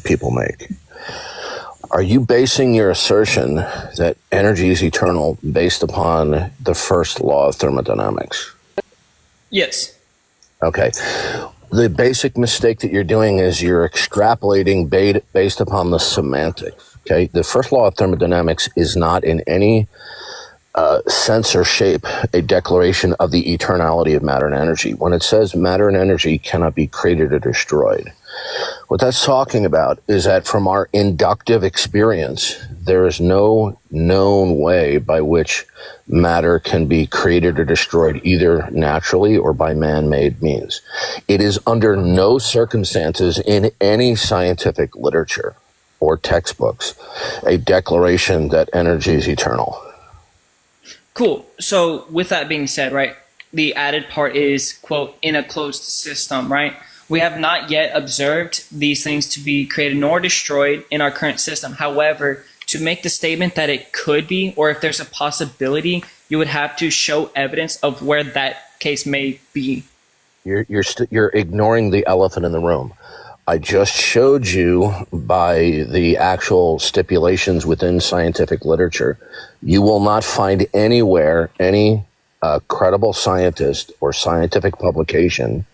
that people make. Are you basing your assertion that energy is eternal based upon the first law of thermodynamics? Yes. Okay. The basic mistake that you're doing is you're extrapolating based upon the semantics. Okay. The first law of thermodynamics is not in any sense or shape a declaration of the eternality of matter and energy. When it says matter and energy cannot be created or destroyed, what that's talking about is that from our inductive experience, there is no known way by which matter can be created or destroyed either naturally or by man-made means. It is under no circumstances in any scientific literature or textbooks a declaration that energy is eternal. Cool. So with that being said, right, the added part is, quote, in a closed system, right? We have not yet observed these things to be created nor destroyed in our current system. However, to make the statement that it could be, or if there's a possibility, you would have to show evidence of where that case may be. You're ignoring the elephant in the room. I just showed you by the actual stipulations within scientific literature. You will not find anywhere any credible scientist or scientific publication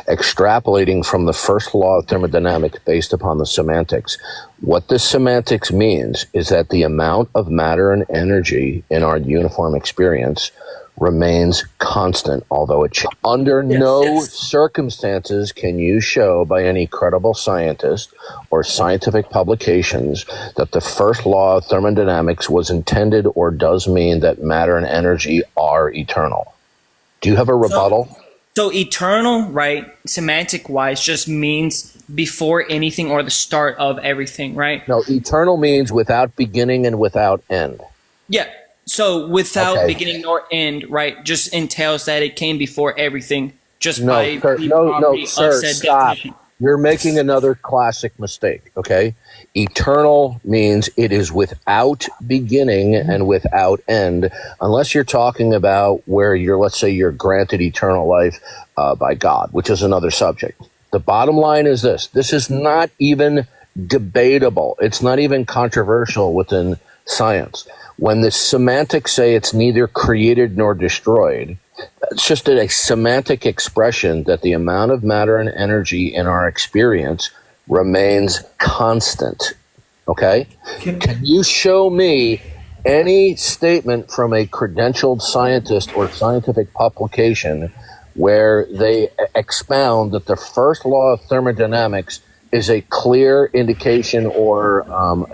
extrapolating from the first law of thermodynamics based upon the semantics. What the semantics means is that the amount of matter and energy in our uniform experience remains constant, although it under no circumstances can you show by any credible scientist or scientific publications that the first law of thermodynamics was intended or does mean that matter and energy are eternal. Do you have a rebuttal? So eternal, right, semantic-wise, just means before anything or the start of everything, right? No, eternal means without beginning and without end. Yeah. So without beginning nor end, right, just entails that it came before everything. Just by no, sir, stop. Definition. You're making another classic mistake, okay? Eternal means it is without beginning and without end, unless you're talking about where let's say you're granted eternal life by God, which is another subject. The bottom line is this is not even debatable. It's not even controversial within science. When the semantics say it's neither created nor destroyed, it's just a semantic expression that the amount of matter and energy in our experience remains constant. Okay? Can you show me any statement from a credentialed scientist or scientific publication where they expound that the first law of thermodynamics is a clear indication or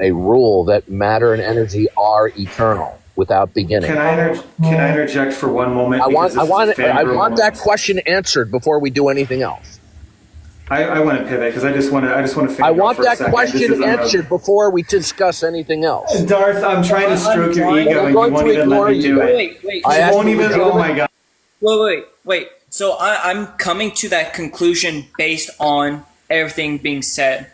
a rule that matter and energy are eternal without beginning? Can I interject for one moment? I want that question answered before we do anything else. I want to pivot because I just want to. I want that question answered before we discuss anything else. Darth, I'm trying to stroke your ego and you won't even let me do it. Wait. I won't even. Oh my god. Wait. So I'm coming to that conclusion based on everything being said.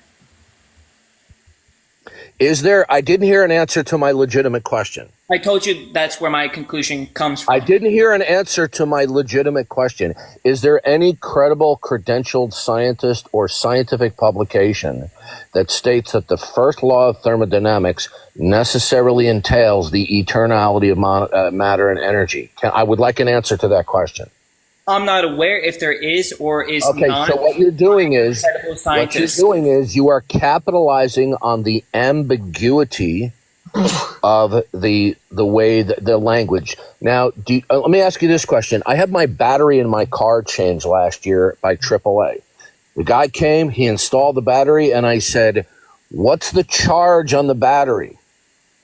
I didn't hear an answer to my legitimate question. I told you that's where my conclusion comes from. I didn't hear an answer to my legitimate question. Is there any credible, credentialed scientist or scientific publication that states that the first law of thermodynamics necessarily entails the eternality of matter and energy? I would like an answer to that question. I'm not aware if there is or is not. So what you're doing is you are capitalizing on the ambiguity of the way the language. Now, let me ask you this question. I had my battery in my car changed last year by AAA. The guy came, he installed the battery, and I said, "What's the charge on the battery?"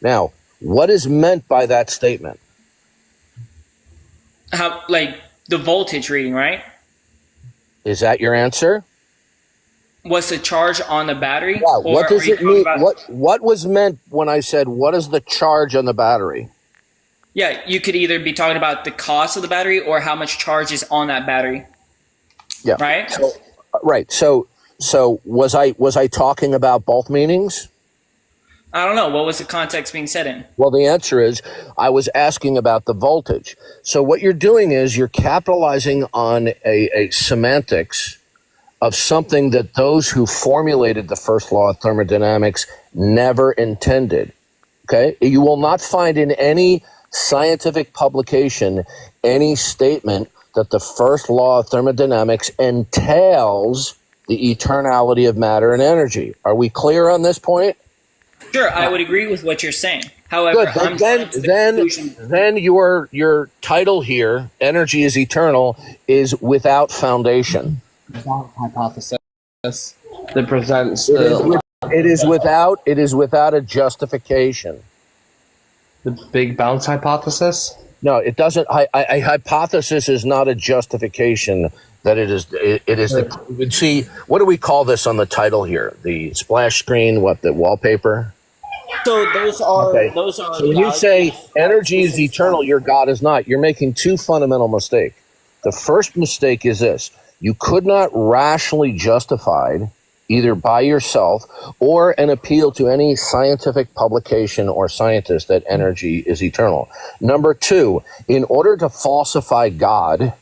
Now, what is meant by that statement? How, the voltage reading, right? Is that your answer? What's the charge on the battery? Yeah, what does it mean? What was meant when I said, what is the charge on the battery? Yeah, you could either be talking about the cost of the battery or how much charge is on that battery. Yeah. Right? So was I talking about both meanings? I don't know. What was the context being said in? Well, the answer is I was asking about the voltage. So what you're doing is you're capitalizing on a semantics of something that those who formulated the first law of thermodynamics never intended. Okay? You will not find in any scientific publication any statement that the first law of thermodynamics entails the eternality of matter and energy. Are we clear on this point? Sure, I would agree with what you're saying. However, then your title here, energy is eternal, is without foundation. Hypothesis that presents it is without a justification. the Big Bounce hypothesis. No, it doesn't. A hypothesis is not a justification. That it is the see. What do we call this on the title here? The splash screen. What, the wallpaper? So those are Okay. So when you say energy is eternal, your God is not. You're making two fundamental mistakes. The first mistake is this: you could not rationally justify, either by yourself or an appeal to any scientific publication or scientist, that energy is eternal. Number two, in order to falsify God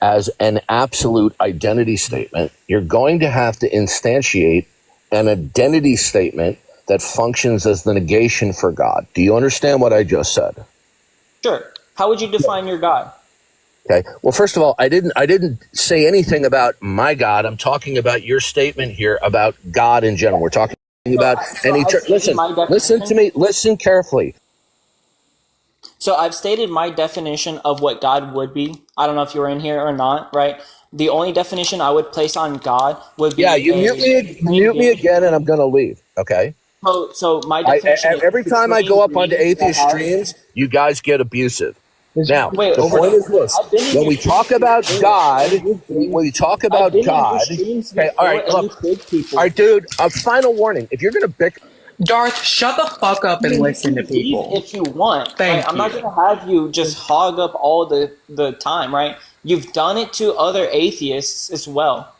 as an absolute identity statement, you're going to have to instantiate an identity statement that functions as the negation for God. Do you understand what I just said? Sure. How would you define your God? Okay. Well, first of all, I didn't say anything about my God. I'm talking about your statement here about God in general. We're talking about listen to me. Listen carefully. So I've stated my definition of what God would be. I don't know if you were in here or not, right? The only definition I would place on God would be... Yeah, you mute me again and I'm going to leave, okay? So my definition... Every time I go up onto atheist streams, you guys get abusive. Now, the point is this. When we talk about God, okay, all right, look. All right, dude, a final warning. If you're going to bicker... Darth, shut the fuck up and listen to people. If you want. Thank right? I'm not you. going to have you just hog up all the time, right? You've done it to other atheists as well.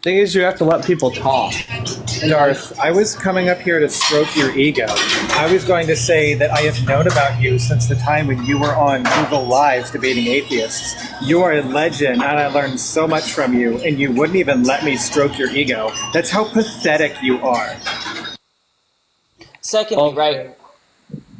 Thing is, you have to let people talk. Darth, I was coming up here to stroke your ego. I was going to say that I have known about you since the time when you were on Google Lives debating atheists. You are a legend, and I learned so much from you, and you wouldn't even let me stroke your ego. That's how pathetic you are. Secondly, right,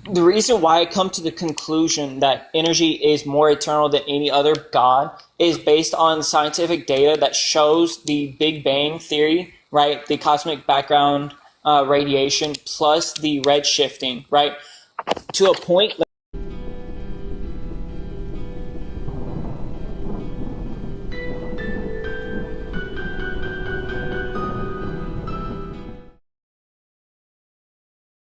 the reason why I come to the conclusion that energy is more eternal than any other God is based on scientific data that shows the Big Bang theory, right, the cosmic background radiation plus the red shifting, right, to a point